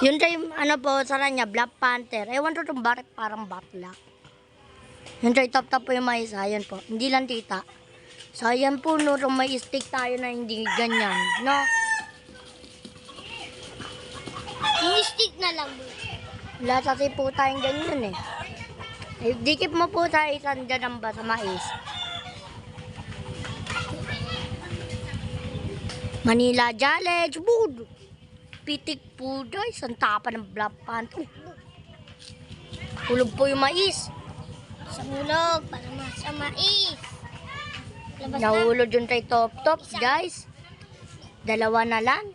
Yun tayo, ano po, sa kanya, Black Panther. Ewan ko itong bakit parang batla. Yun tayo, top po yung mais. Ayan po. Hindi lang tita. So, ayan po, no, may stick tayo na hindi ganyan. No? Yung stick na lang. Wala kasi po tayong ganyan eh. Dikip mo po tayo isang dyan ba sa mais. Manila Challenge. Bood. Pitik po guys. Ang tapa ng Black Panther. Hulog po yung mais. Sa hulog, para sa mais. Labas na. Nahulog yung tayo top guys. Dalawa na lang.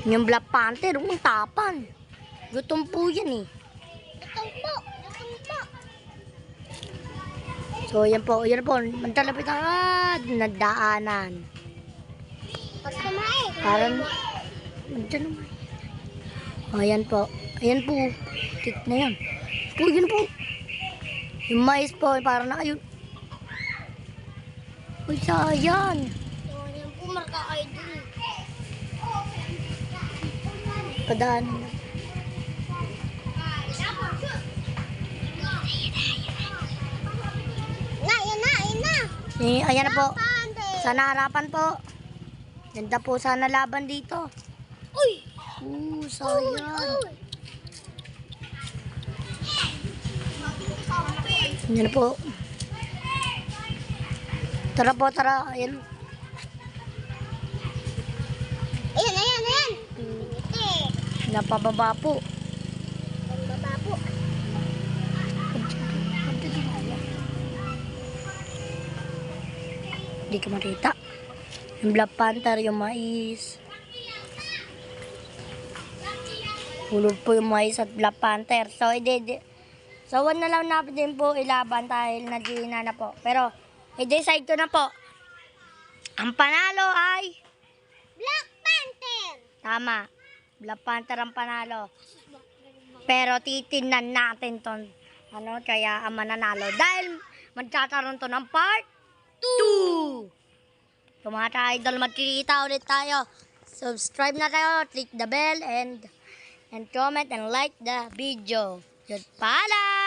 Yung Black Panther, ang tapan. Gutom po yan eh. Gutom po. Gutom po. So yan po. Mantalapit agad. Nagdaanan. Pag sa mais. Parang, andyan naman. O, ayan po. Ayan po. Tik na yan. Po, yun po. Yung mais po, parang na, ayun. Uy, sayang. Yan po, marka kayo dun. Padaanan na. Yan na. Ayan na po. Pande. Sana harapan po. Ganda po sana laban dito. Uy! Sayang. Yan na po. Tara po, tara. Ayan. Ayan. Napababa po. Baba po. Hindi ka makita. Yung Black Panther, yung mais. Hulog po yung mais at Black Panther. So, so, one na lang natin din po ilaban dahil nagihina na po. Pero, i-decide ko na po. Ang panalo ay... Black Panther! Tama. Black Panther ang panalo. Pero, titingnan natin ton kaya ang mananalo. Dahil, magkakaroon to ng part 2. Kung mga ka-idol, magkikita ulit tayo. Subscribe na kayo, click the bell, and comment and like the video. Paalam!